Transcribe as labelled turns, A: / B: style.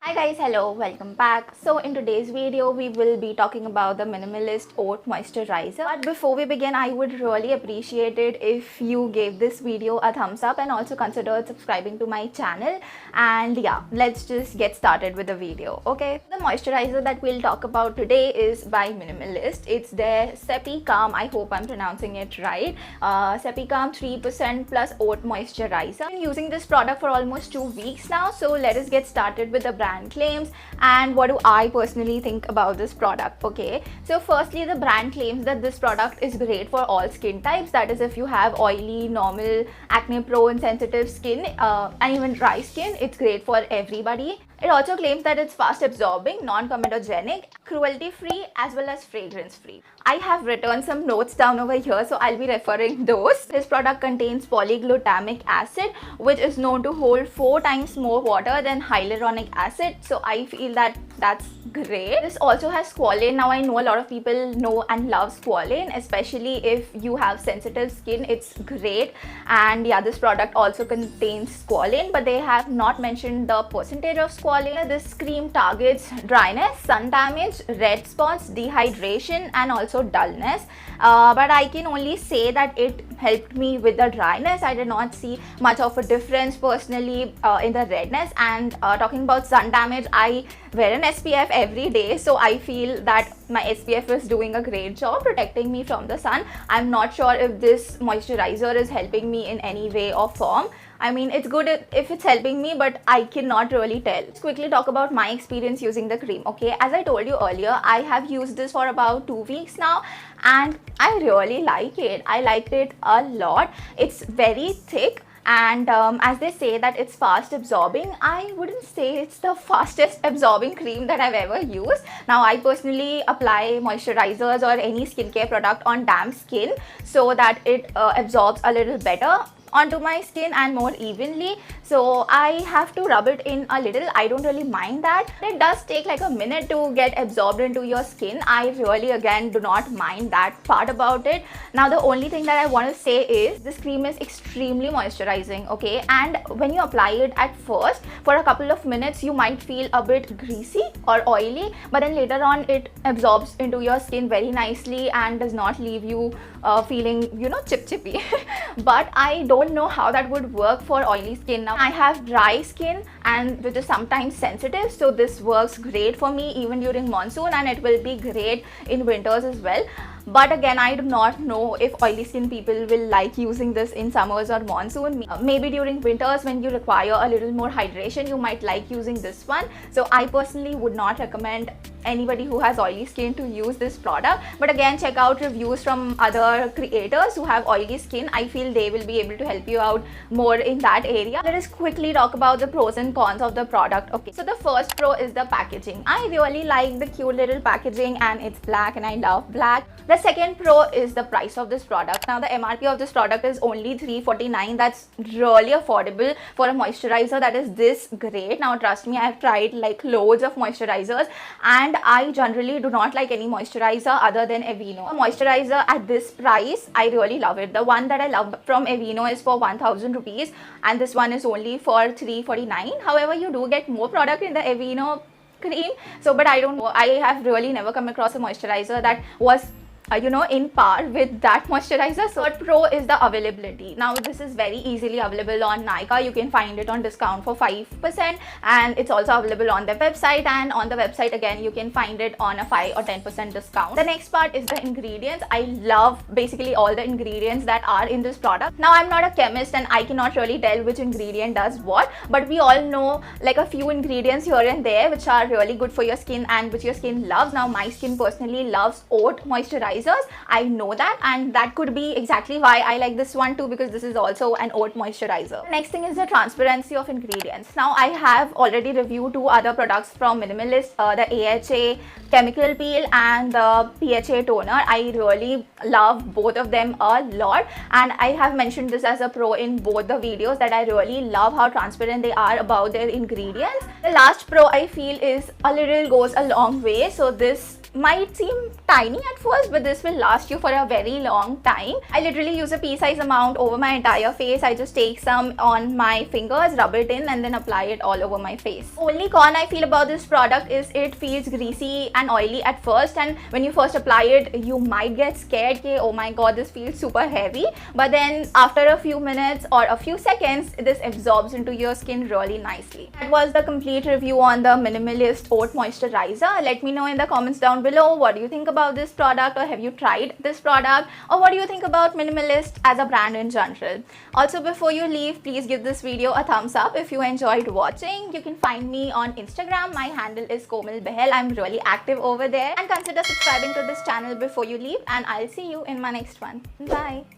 A: Hi guys, hello, welcome back. So in today's video, we will be talking about the Minimalist Oat Moisturizer. But before we begin, I would really appreciate it if you gave this video a thumbs up and also considered subscribing to my channel. And yeah, let's just get started with the video, okay? The moisturizer that we'll talk about today is by Minimalist. It's their Cepicalm, I hope I'm pronouncing it right. Cepicalm 3% plus oat moisturizer. I've been using this product for almost 2 weeks now, so let us get started with the brand claims and what do I personally think about this product. Okay, so firstly, the brand claims that this product is great for all skin types. That is, if you have oily, normal, acne prone, sensitive skin, and even dry skin, it's great for everybody. It also claims that it's fast absorbing, non-comedogenic, cruelty free as well as fragrance free. I have written some notes down over here, so I'll be referring those. This product contains polyglutamic acid, which is known to hold 4 times more water than hyaluronic acid, so I feel that that's great. This also has squalane. Now I know a lot of people know and love squalane, especially if you have sensitive skin. It's great. And yeah, this product also contains squalane, but they have not mentioned the percentage of squalane. This cream targets dryness, sun damage, red spots, dehydration and also dullness, but I can only say that it helped me with the dryness. I did not see much of a difference personally in the redness. And talking about sun damage, I wear an SPF every day, so I feel that my SPF is doing a great job protecting me from the sun. I'm not sure if this moisturizer is helping me in any way or form. I mean, it's good if it's helping me, but I cannot really tell. Let's quickly talk about my experience using the cream. Okay, as I told you earlier, I have used this for about 2 weeks now and I really like it. I liked it a lot. It's very thick. And as they say that it's fast absorbing, I wouldn't say it's the fastest absorbing cream that I've ever used. Now I personally apply moisturizers or any skincare product on damp skin so that it absorbs a little better onto my skin and more evenly, so I have to rub it in a little. I don't really mind that. It does take like a minute to get absorbed into your skin. I really again do not mind that part about it. Now the only thing that I want to say is this cream is extremely moisturizing, okay, and when you apply it at first for a couple of minutes you might feel a bit greasy or oily, but then later on it absorbs into your skin very nicely and does not leave you feeling, you know, chippy. But I don't know how that would work for oily skin. Now I have dry skin and which is sometimes sensitive, so this works great for me even during monsoon, and it will be great in winters as well. But again, I do not know if oily skin people will like using this in summers or monsoon. Maybe during winters when you require a little more hydration, you might like using this one. So I personally would not recommend anybody who has oily skin to use this product. But again, check out reviews from other creators who have oily skin. I feel they will be able to help you out more in that area. Let us quickly talk about the pros and cons of the product. Okay, so the first pro is the packaging. I really like the cute little packaging and it's black and I love black. The second pro is the price of this product. Now the MRP of this product is only $349. That's really affordable for a moisturizer that is this great. Now trust me, I have tried like loads of moisturizers and I generally do not like any moisturizer other than Aveeno. A moisturizer at this price, I really love it. The one that I love from Aveeno is for 1000 rupees and this one is only for $349. However, you do get more product in the Aveeno cream, so but I don't know, I have really never come across a moisturizer that was you know, in par with that moisturizer. So third pro is the availability. Now this is very easily available on Nykaa. You can find it on discount for 5% and it's also available on their website, and on the website again you can find it on a 5 or 10% discount. The next part is the ingredients. I love basically all the ingredients that are in this product. Now I'm not a chemist and I cannot really tell which ingredient does what, but we all know like a few ingredients here and there which are really good for your skin and which your skin loves. Now my skin personally loves oat moisturizer. I know that, and that could be exactly why I like this one too, because this is also an oat moisturizer. The next thing is the transparency of ingredients. Now I have already reviewed 2 other products from Minimalist, the AHA chemical peel and the PHA toner. I really love both of them a lot and I have mentioned this as a pro in both the videos that I really love how transparent they are about their ingredients. The last pro I feel is a little goes a long way. So this might seem tiny at first, but this will last you for a very long time. I literally use a pea-size amount over my entire face. I just take some on my fingers, rub it in, and then apply it all over my face. Only con I feel about this product is it feels greasy and oily at first, and when you first apply it, you might get scared that oh my god, this feels super heavy, but then after a few minutes or a few seconds, this absorbs into your skin really nicely. That was the complete review on the Minimalist Oat Moisturizer. Let me know in the comments down below what do you think about this product, or have you tried this product, or what do you think about Minimalist as a brand in general. Also, before you leave, please give this video a thumbs up if you enjoyed watching. You can find me on Instagram. My handle is Komal Bahel. I'm really active over there, and consider subscribing to this channel before you leave, and I'll see you in my next one. Bye.